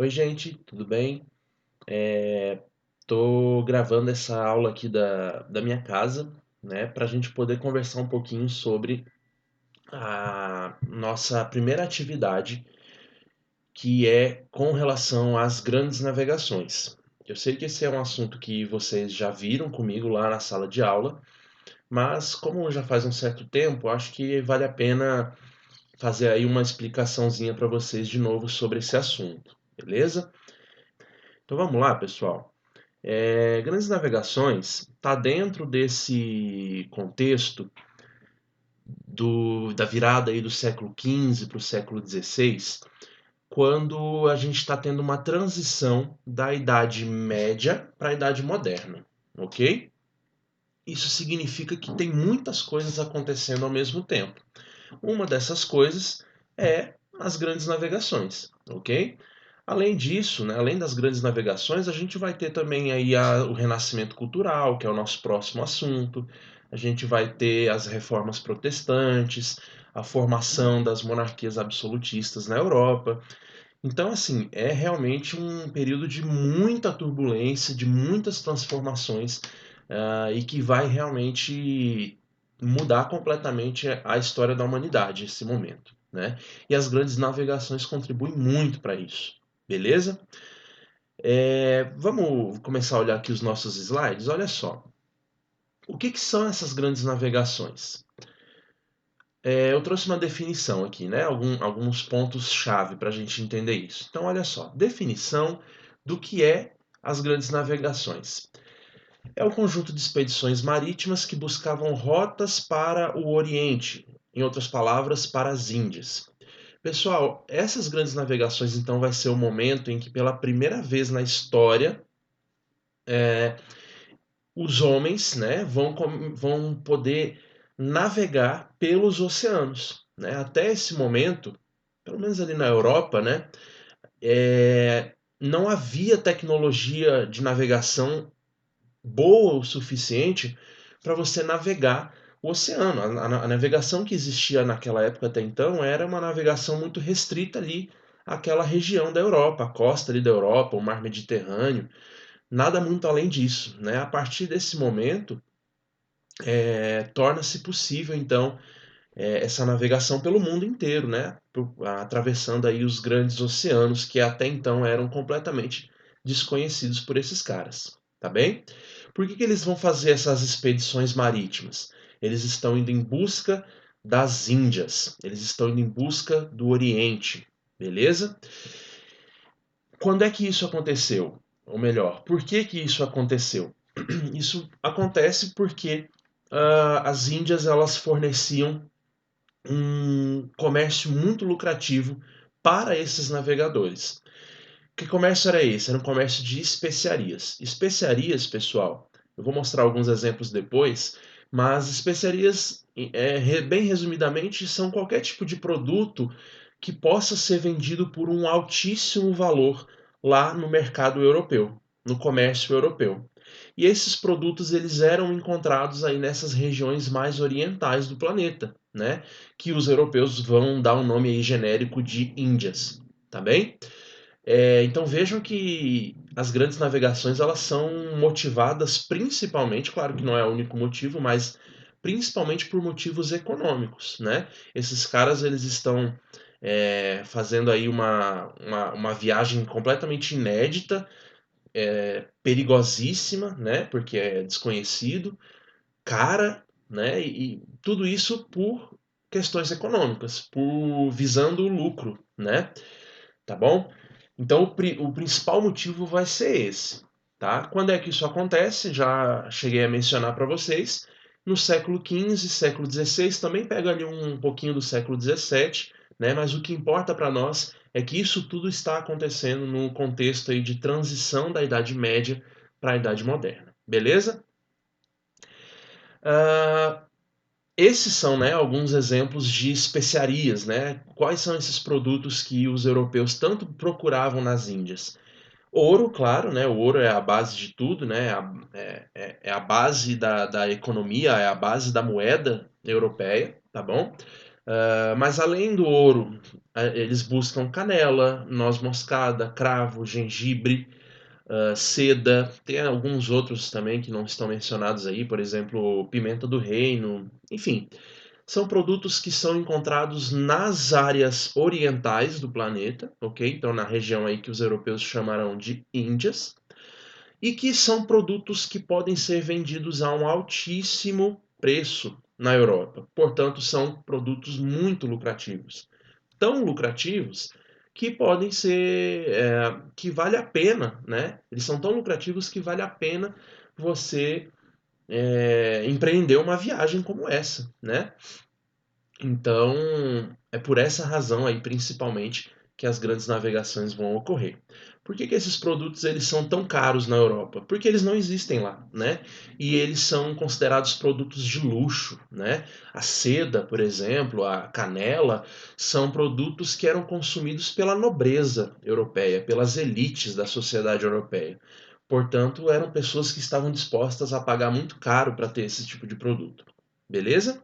Oi, gente, tudo bem? Tô gravando essa aula aqui da minha casa, né, para a gente poder conversar um pouquinho sobre a nossa primeira atividade, que é com relação às grandes navegações. Eu sei que esse é um assunto que vocês já viram comigo lá na sala de aula, mas como já faz um certo tempo, acho que vale a pena fazer aí uma explicaçãozinha para vocês de novo sobre esse assunto, beleza? Então vamos lá, pessoal. Grandes navegações está dentro desse contexto da virada aí do século XV para o século XVI, quando a gente está tendo uma transição da Idade Média para a Idade Moderna, ok? Isso significa que tem muitas coisas acontecendo ao mesmo tempo. Uma dessas coisas é as grandes navegações, ok? Além disso, né, além das grandes navegações, a gente vai ter também aí o renascimento cultural, que é o nosso próximo assunto. A gente vai ter as reformas protestantes, a formação das monarquias absolutistas na Europa. Então, assim, é realmente um período de muita turbulência, de muitas transformações, e que vai realmente mudar completamente a história da humanidade, esse momento, né? E as grandes navegações contribuem muito para isso, beleza? Vamos começar a olhar aqui os nossos slides? Olha só, o que são essas grandes navegações? Eu trouxe uma definição aqui, né? Alguns pontos-chave para a gente entender isso. Então, olha só, definição do que é as grandes navegações. É o conjunto de expedições marítimas que buscavam rotas para o Oriente, em outras palavras, para as Índias. Pessoal, essas grandes navegações então vai ser o momento em que pela primeira vez na história os homens, né, vão poder navegar pelos oceanos, né? Até esse momento, pelo menos ali na Europa, né, não havia tecnologia de navegação boa o suficiente para você navegar o oceano. A navegação que existia naquela época até então era uma navegação muito restrita ali àquela região da Europa, a costa ali da Europa, o mar Mediterrâneo, nada muito além disso, né? A partir desse momento, torna-se possível então essa navegação pelo mundo inteiro, né? Atravessando aí os grandes oceanos que até então eram completamente desconhecidos por esses caras, tá bem? Por que eles vão fazer essas expedições marítimas? Eles estão indo em busca das Índias, eles estão indo em busca do Oriente, beleza? Quando é que isso aconteceu? Ou melhor, por que isso aconteceu? Isso acontece porque as Índias elas forneciam um comércio muito lucrativo para esses navegadores. Que comércio era esse? Era um comércio de especiarias. Especiarias, pessoal, eu vou mostrar alguns exemplos depois, mas especiarias, bem resumidamente, são qualquer tipo de produto que possa ser vendido por um altíssimo valor lá no mercado europeu, no comércio europeu. E esses produtos eles eram encontrados aí nessas regiões mais orientais do planeta, né? Que os europeus vão dar um nome aí genérico de Índias, tá bem? Então vejam que as grandes navegações elas são motivadas principalmente, claro que não é o único motivo, mas principalmente por motivos econômicos, né? Esses caras eles estão fazendo aí uma viagem completamente inédita, perigosíssima, né? Porque é desconhecido, cara, né? E tudo isso por questões econômicas, por visando o lucro, né? Tá bom? Então o principal motivo vai ser esse, tá? Quando é que isso acontece? Já cheguei a mencionar para vocês. No século XV, século XVI, também pega ali um pouquinho do século XVII, né? Mas o que importa para nós é que isso tudo está acontecendo no contexto aí de transição da Idade Média para a Idade Moderna, beleza? Ah, esses são, né, alguns exemplos de especiarias, né? Quais são esses produtos que os europeus tanto procuravam nas Índias? Ouro, claro, né? O ouro é a base de tudo, né? É a base da economia, é a base da moeda europeia, tá bom? Mas além do ouro, eles buscam canela, noz moscada, cravo, gengibre, seda, tem alguns outros também que não estão mencionados aí, por exemplo, pimenta do reino, enfim. São produtos que são encontrados nas áreas orientais do planeta, ok? Então, na região aí que os europeus chamarão de Índias, e que são produtos que podem ser vendidos a um altíssimo preço na Europa. Portanto, são produtos muito lucrativos. Tão lucrativos que podem ser, que vale a pena, né? Eles são tão lucrativos que vale a pena você empreender uma viagem como essa, né? Então, é por essa razão aí, principalmente, que as grandes navegações vão ocorrer. Por que esses produtos eles são tão caros na Europa? Porque eles não existem lá, né? E eles são considerados produtos de luxo, né? A seda, por exemplo, a canela, são produtos que eram consumidos pela nobreza europeia, pelas elites da sociedade europeia. Portanto, eram pessoas que estavam dispostas a pagar muito caro para ter esse tipo de produto. Beleza?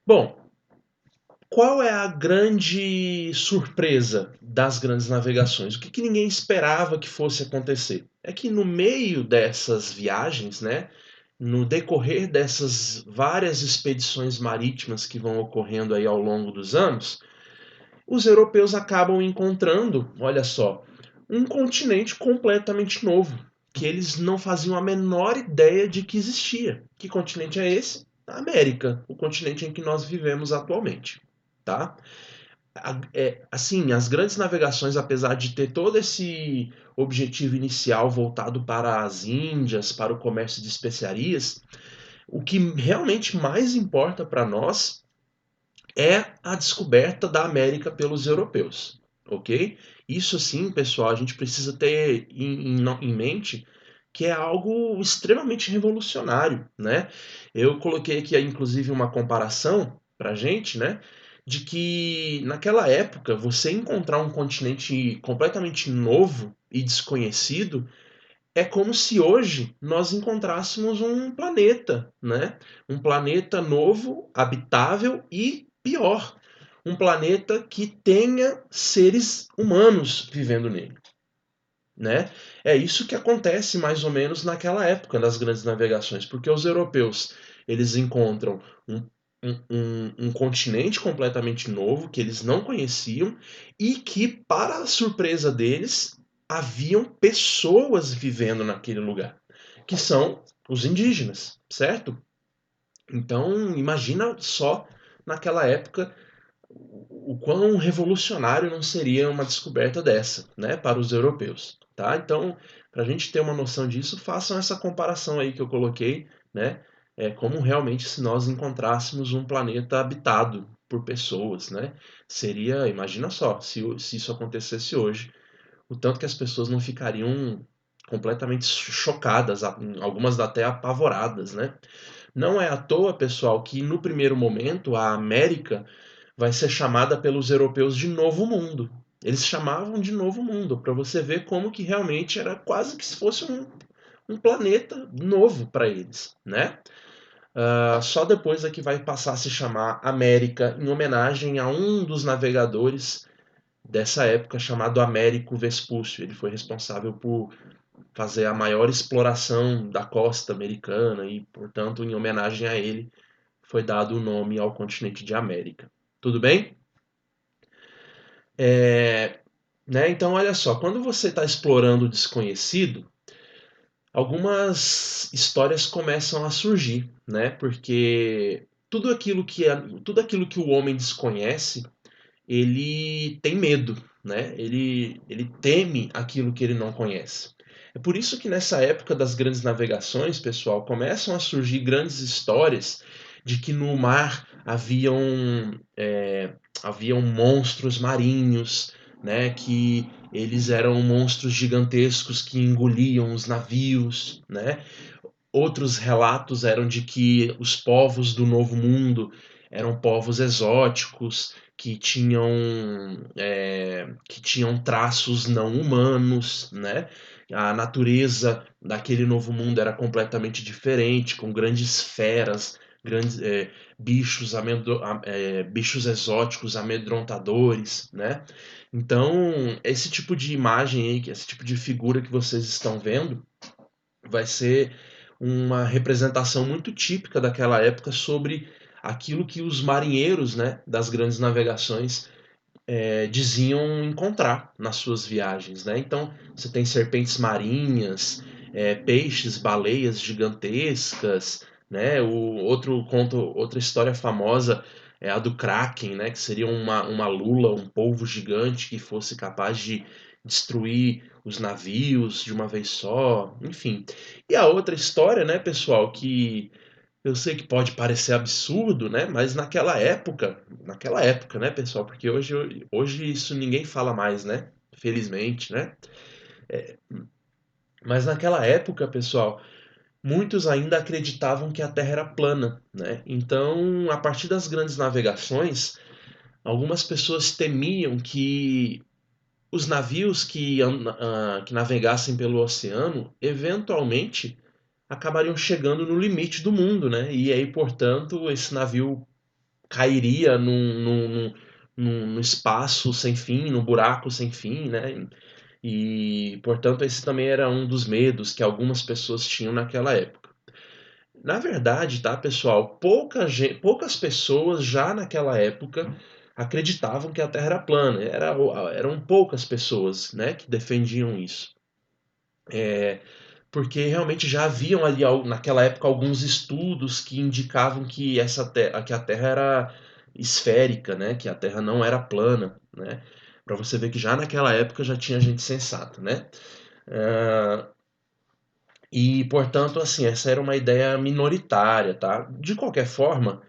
Bom, qual é a grande surpresa das grandes navegações? O que ninguém esperava que fosse acontecer? É que no meio dessas viagens, né, no decorrer dessas várias expedições marítimas que vão ocorrendo aí ao longo dos anos, os europeus acabam encontrando, olha só, um continente completamente novo, que eles não faziam a menor ideia de que existia. Que continente é esse? A América, o continente em que nós vivemos atualmente, tá? Assim, as grandes navegações, apesar de ter todo esse objetivo inicial voltado para as Índias, para o comércio de especiarias, o que realmente mais importa para nós é a descoberta da América pelos europeus, ok? Isso sim, pessoal, a gente precisa ter em mente que é algo extremamente revolucionário, né? Eu coloquei aqui, inclusive, uma comparação para gente, né? De que naquela época você encontrar um continente completamente novo e desconhecido é como se hoje nós encontrássemos um planeta, né? Um planeta novo, habitável e pior, um planeta que tenha seres humanos vivendo nele, né? É isso que acontece mais ou menos naquela época das grandes navegações, porque os europeus eles encontram um continente completamente novo que eles não conheciam e que, para a surpresa deles, haviam pessoas vivendo naquele lugar, que são os indígenas, certo? Então, imagina só naquela época o quão revolucionário não seria uma descoberta dessa, né, para os europeus, tá? Então, para a gente ter uma noção disso, façam essa comparação aí que eu coloquei, né? Como realmente se nós encontrássemos um planeta habitado por pessoas, né? Seria, imagina só, se isso acontecesse hoje, o tanto que as pessoas não ficariam completamente chocadas, algumas até apavoradas, né? Não é à toa, pessoal, que no primeiro momento a América vai ser chamada pelos europeus de Novo Mundo. Eles chamavam de Novo Mundo, para você ver como que realmente era quase que se fosse um planeta novo para eles, né? Só depois é que vai passar a se chamar América, em homenagem a um dos navegadores dessa época, chamado Américo Vespúcio. Ele foi responsável por fazer a maior exploração da costa americana e, portanto, em homenagem a ele, foi dado o nome ao continente de América. Tudo bem? Né? Então, olha só, quando você está explorando o desconhecido, algumas histórias começam a surgir, né? Porque tudo aquilo que o homem desconhece, ele tem medo, né? Ele teme aquilo que ele não conhece. É por isso que nessa época das grandes navegações, pessoal, começam a surgir grandes histórias de que no mar haviam monstros marinhos, né? Que eles eram monstros gigantescos que engoliam os navios, né? Outros relatos eram de que os povos do Novo Mundo eram povos exóticos que tinham traços não humanos, né? A natureza daquele Novo Mundo era completamente diferente, com grandes feras, grandes bichos, bichos exóticos, amedrontadores, né? Então, esse tipo de imagem aí, esse tipo de figura que vocês estão vendo, vai ser uma representação muito típica daquela época sobre aquilo que os marinheiros, né, das grandes navegações diziam encontrar nas suas viagens, né? Então você tem serpentes marinhas, peixes, baleias gigantescas, né? Outra história famosa é a do Kraken, né? Que seria uma lula, um polvo gigante que fosse capaz de destruir os navios de uma vez só, enfim. E a outra história, né, pessoal, que eu sei que pode parecer absurdo, né? Mas naquela época, né, pessoal? Porque hoje isso ninguém fala mais, né? Felizmente, né? Mas naquela época, pessoal, muitos ainda acreditavam que a Terra era plana, né? Então, a partir das grandes navegações, algumas pessoas temiam que os navios que navegassem pelo oceano, eventualmente acabariam chegando no limite do mundo, né? E aí, portanto, esse navio cairia num espaço sem fim, num buraco sem fim, né? E, portanto, esse também era um dos medos que algumas pessoas tinham naquela época. Na verdade, tá, pessoal, poucas pessoas já naquela época acreditavam que a Terra era plana. Eram poucas pessoas, né, que defendiam isso. Porque realmente já haviam ali naquela época alguns estudos que indicavam que a Terra era esférica, né? Que a Terra não era plana, né? Para você ver que já naquela época já tinha gente sensata, né? Ah, e portanto, assim, essa era uma ideia minoritária, tá? De qualquer forma,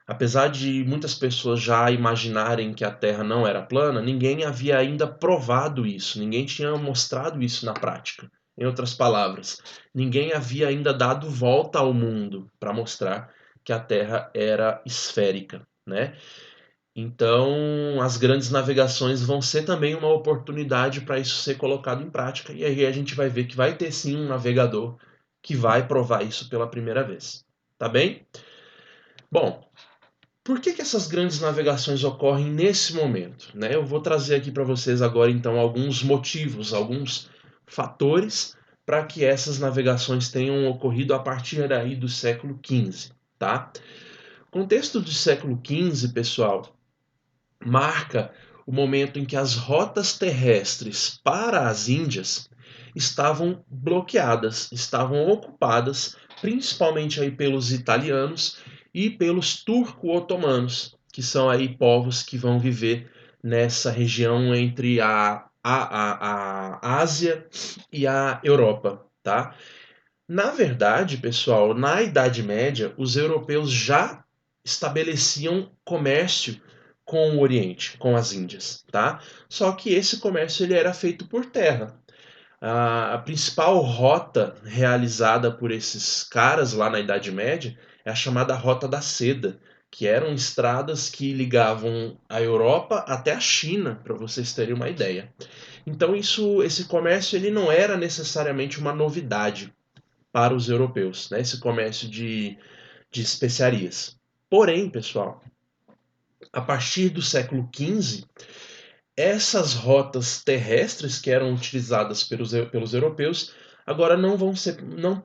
apesar de muitas pessoas já imaginarem que a Terra não era plana, ninguém havia ainda provado isso, ninguém tinha mostrado isso na prática. Em outras palavras, ninguém havia ainda dado volta ao mundo para mostrar que a Terra era esférica, né? Então, as grandes navegações vão ser também uma oportunidade para isso ser colocado em prática, e aí a gente vai ver que vai ter sim um navegador que vai provar isso pela primeira vez. Tá bem? Bom, por que essas grandes navegações ocorrem nesse momento, né? Eu vou trazer aqui para vocês agora então alguns motivos, alguns fatores para que essas navegações tenham ocorrido a partir aí do século XV, tá? O contexto do século XV, pessoal, marca o momento em que as rotas terrestres para as Índias estavam bloqueadas, estavam ocupadas, principalmente aí pelos italianos e pelos turco-otomanos, que são aí povos que vão viver nessa região entre a Ásia e a Europa, tá? Na verdade, pessoal, na Idade Média, os europeus já estabeleciam comércio com o Oriente, com as Índias, tá? Só que esse comércio ele era feito por terra. A principal rota realizada por esses caras lá na Idade Média é a chamada Rota da Seda, que eram estradas que ligavam a Europa até a China, para vocês terem uma ideia. Então esse comércio ele não era necessariamente uma novidade para os europeus, né? Esse comércio de especiarias. Porém, pessoal, a partir do século XV, essas rotas terrestres que eram utilizadas pelos europeus agora não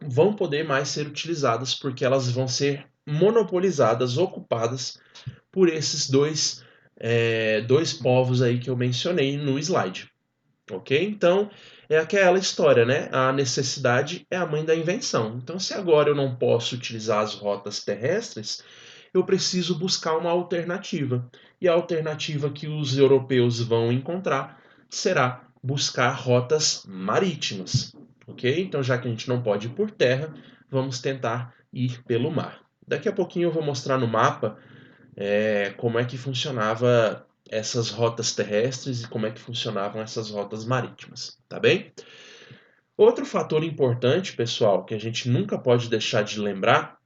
vão poder mais ser utilizadas porque elas vão ser monopolizadas, ocupadas por esses dois povos aí que eu mencionei no slide. Ok? Então, é aquela história, né? A necessidade é a mãe da invenção. Então, se agora eu não posso utilizar as rotas terrestres, eu preciso buscar uma alternativa. E a alternativa que os europeus vão encontrar será buscar rotas marítimas. Ok? Então, já que a gente não pode ir por terra, vamos tentar ir pelo mar. Daqui a pouquinho eu vou mostrar no mapa como é que funcionava essas rotas terrestres e como é que funcionavam essas rotas marítimas, tá bem? Outro fator importante, pessoal, que a gente nunca pode deixar de lembrar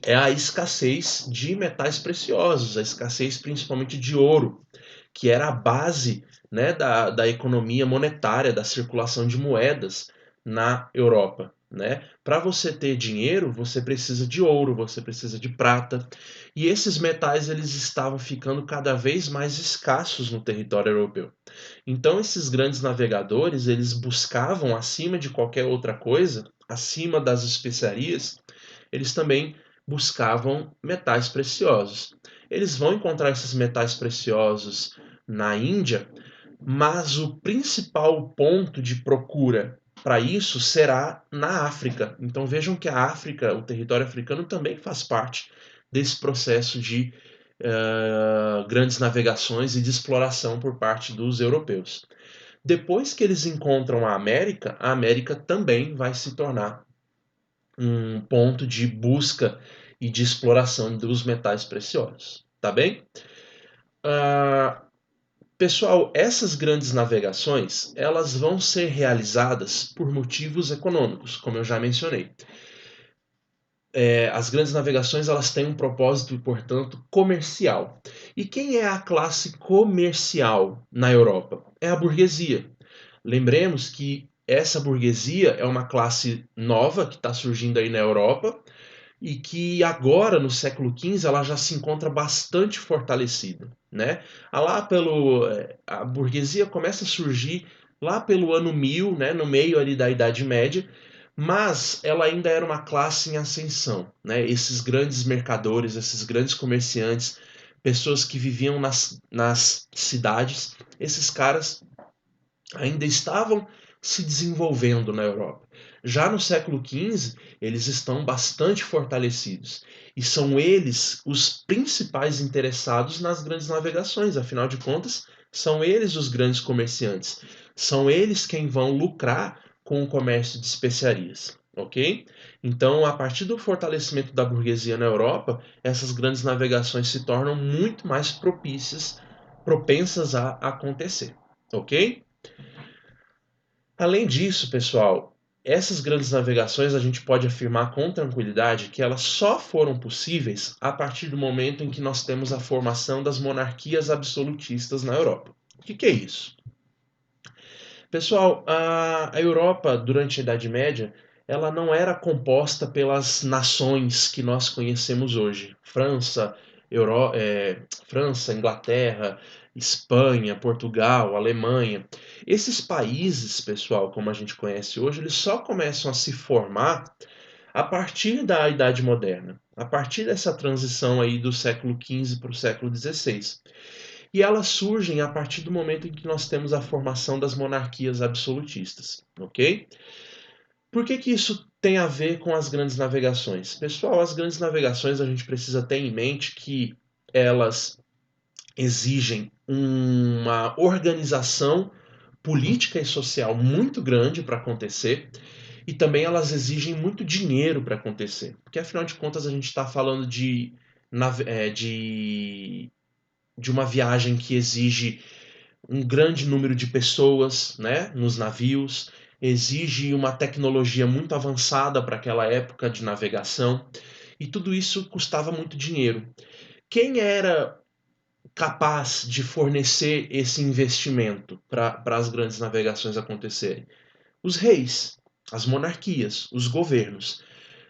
é a escassez de metais preciosos, a escassez principalmente de ouro, que era a base, né, da economia monetária, da circulação de moedas na Europa. né? Para você ter dinheiro, você precisa de ouro, você precisa de prata, e esses metais eles estavam ficando cada vez mais escassos no território europeu. Então esses grandes navegadores, eles buscavam acima de qualquer outra coisa, acima das especiarias, eles também buscavam metais preciosos. Eles vão encontrar esses metais preciosos na Índia, mas o principal ponto de procura para isso será na África. Então vejam que a África, o território africano, também faz parte desse processo de grandes navegações e de exploração por parte dos europeus. Depois que eles encontram a América também vai se tornar um ponto de busca e de exploração dos metais preciosos. Tá bem? Pessoal, essas grandes navegações, elas vão ser realizadas por motivos econômicos, como eu já mencionei. As grandes navegações, elas têm um propósito, portanto, comercial. E quem é a classe comercial na Europa? É a burguesia. Lembremos que essa burguesia é uma classe nova que está surgindo aí na Europa e que agora, no século XV, ela já se encontra bastante fortalecida, né? A burguesia começa a surgir lá pelo ano 1000, né, no meio ali da Idade Média, mas ela ainda era uma classe em ascensão, né? Esses grandes mercadores, esses grandes comerciantes, pessoas que viviam nas cidades, esses caras ainda estavam se desenvolvendo na Europa. Já no século XV, eles estão bastante fortalecidos e são eles os principais interessados nas grandes navegações, afinal de contas, são eles os grandes comerciantes, são eles quem vão lucrar com o comércio de especiarias, ok? Então, a partir do fortalecimento da burguesia na Europa, essas grandes navegações se tornam muito mais propensas a acontecer, ok? Além disso, pessoal, essas grandes navegações a gente pode afirmar com tranquilidade que elas só foram possíveis a partir do momento em que nós temos a formação das monarquias absolutistas na Europa. O que é isso? Pessoal, a Europa durante a Idade Média ela não era composta pelas nações que nós conhecemos hoje. França, Inglaterra, Espanha, Portugal, Alemanha. Esses países, pessoal, como a gente conhece hoje, eles só começam a se formar a partir da Idade Moderna, a partir dessa transição aí do século XV para o século XVI. E elas surgem a partir do momento em que nós temos a formação das monarquias absolutistas, ok? Por que isso tem a ver com as grandes navegações? Pessoal, as grandes navegações a gente precisa ter em mente que elas exigem uma organização política e social muito grande para acontecer e também elas exigem muito dinheiro para acontecer, porque afinal de contas a gente está falando de uma viagem que exige um grande número de pessoas, né, nos navios, exige uma tecnologia muito avançada para aquela época de navegação, e tudo isso custava muito dinheiro. Quem era capaz de fornecer esse investimento para as grandes navegações acontecerem? Os reis, as monarquias, os governos.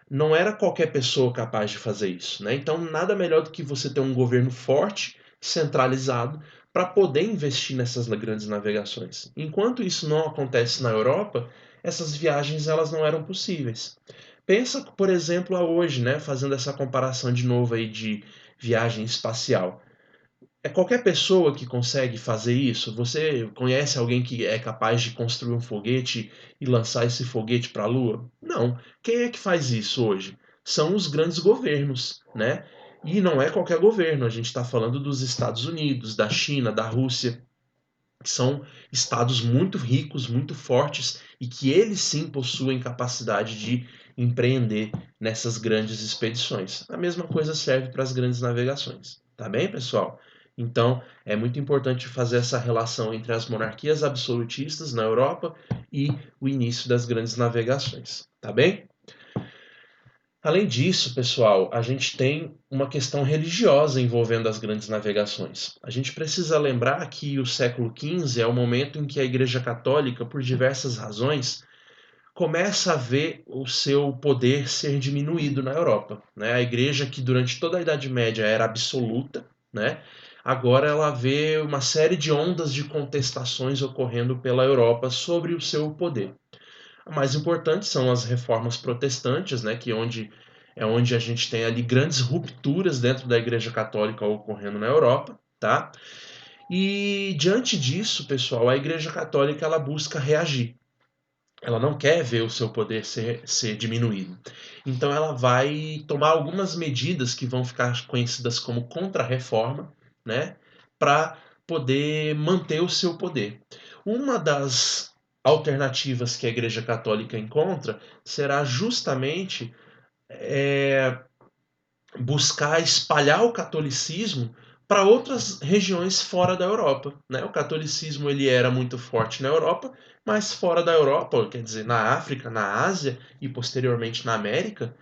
Não era qualquer pessoa capaz de fazer isso, né? Então, nada melhor do que você ter um governo forte, centralizado, para poder investir nessas grandes navegações. Enquanto isso não acontece na Europa, essas viagens elas não eram possíveis. Pensa, por exemplo, a hoje, né? Fazendo essa comparação de novo aí de viagem espacial. É qualquer pessoa que consegue fazer isso? Você conhece alguém que é capaz de construir um foguete e lançar esse foguete para a Lua? Não. Quem é que faz isso hoje? São os grandes governos, né? E não é qualquer governo. A gente está falando dos Estados Unidos, da China, da Rússia, que são estados muito ricos, muito fortes e que eles sim possuem capacidade de empreender nessas grandes expedições. A mesma coisa serve para as grandes navegações. Tá bem, pessoal? Então, é muito importante fazer essa relação entre as monarquias absolutistas na Europa e o início das grandes navegações. Tá bem? Além disso, pessoal, a gente tem uma questão religiosa envolvendo as grandes navegações. A gente precisa lembrar que o século XV é o momento em que a Igreja Católica, por diversas razões, começa a ver o seu poder ser diminuído na Europa, né? A igreja que durante toda a Idade Média era absoluta, né? Agora ela vê uma série de ondas de contestações ocorrendo pela Europa sobre o seu poder. A mais importante são as reformas protestantes, né, que onde a gente tem ali grandes rupturas dentro da Igreja Católica ocorrendo na Europa, tá? E diante disso, pessoal, a Igreja Católica ela busca reagir. Ela não quer ver o seu poder ser diminuído. Então ela vai tomar algumas medidas que vão ficar conhecidas como contra-reforma, né, para poder manter o seu poder. Uma das alternativas que a Igreja Católica encontra será justamente buscar espalhar o catolicismo para outras regiões fora da Europa, né? O catolicismo ele era muito forte na Europa, mas fora da Europa, quer dizer, na África, na Ásia e posteriormente na América,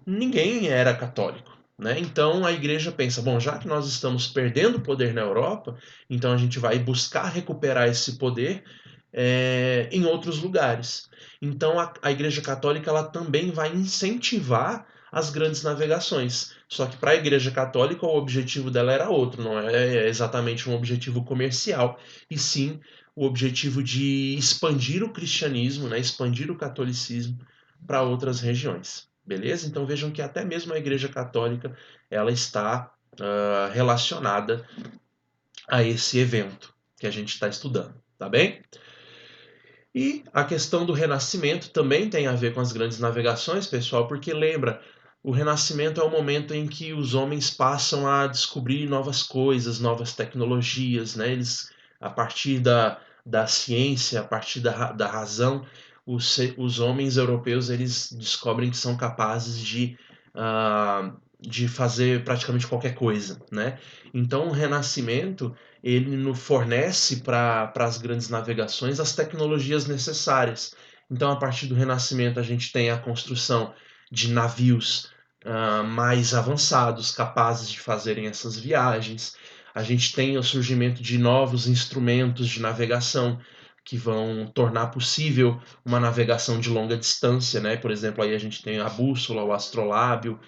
ninguém era católico, né? Então a igreja pensa, bom, já que nós estamos perdendo poder na Europa, então a gente vai buscar recuperar esse poder em outros lugares. Então a Igreja Católica ela também vai incentivar as grandes navegações. Só que para a Igreja Católica o objetivo dela era outro, não é exatamente um objetivo comercial, e sim o objetivo de expandir o cristianismo, né, expandir o catolicismo para outras regiões. Beleza? Então vejam que até mesmo a Igreja Católica ela está relacionada a esse evento que a gente está estudando, tá bem? E a questão do renascimento também tem a ver com as grandes navegações, pessoal, porque lembra, o renascimento é o momento em que os homens passam a descobrir novas coisas, novas tecnologias, né? Eles, a partir da ciência, a partir da razão, os homens europeus eles descobrem que são capazes de fazer praticamente qualquer coisa, né? Então o renascimento ele nos fornece para as grandes navegações as tecnologias necessárias. Então, a partir do Renascimento, a gente tem a construção de navios mais avançados, capazes de fazerem essas viagens. A gente tem o surgimento de novos instrumentos de navegação que vão tornar possível uma navegação de longa distância, né? Por exemplo, aí a gente tem a bússola, o astrolábio,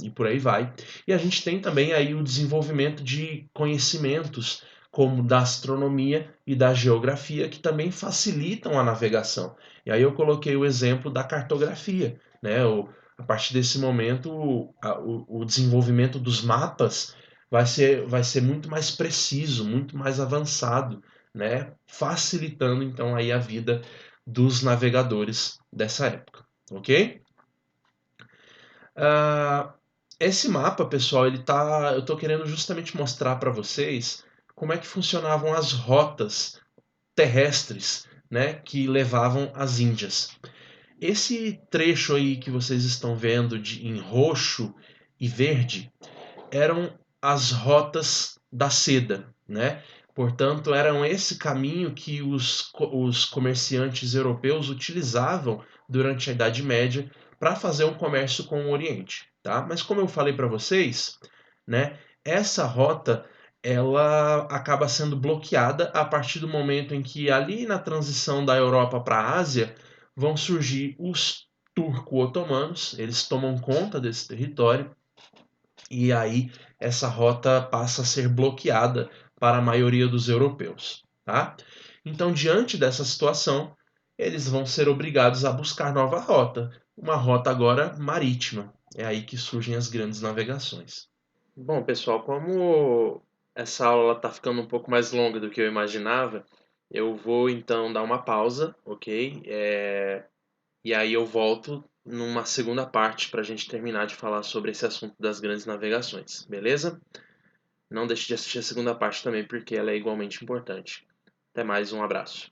e por aí vai. E a gente tem também aí o desenvolvimento de conhecimentos como da astronomia e da geografia que também facilitam a navegação. E aí eu coloquei o exemplo da cartografia, né? A partir desse momento, o desenvolvimento dos mapas vai ser muito mais preciso, muito mais avançado, né? Facilitando então aí a vida dos navegadores dessa época, ok? Ah, esse mapa, pessoal, eu estou querendo justamente mostrar para vocês como é que funcionavam as rotas terrestres, né, que levavam às Índias. Esse trecho aí que vocês estão vendo em roxo e verde eram as rotas da seda, né? Portanto, eram esse caminho que os comerciantes europeus utilizavam durante a Idade Média para fazer um comércio com o Oriente, tá? Mas como eu falei para vocês, né, essa rota ela acaba sendo bloqueada a partir do momento em que ali na transição da Europa para a Ásia vão surgir os turco-otomanos, eles tomam conta desse território e aí essa rota passa a ser bloqueada para a maioria dos europeus, tá? Então, diante dessa situação, eles vão ser obrigados a buscar nova rota, uma rota agora marítima. É aí que surgem as grandes navegações. Bom, pessoal, como essa aula está ficando um pouco mais longa do que eu imaginava, eu vou então dar uma pausa, ok? E aí eu volto numa segunda parte para a gente terminar de falar sobre esse assunto das grandes navegações, beleza? Não deixe de assistir a segunda parte também, porque ela é igualmente importante. Até mais, um abraço.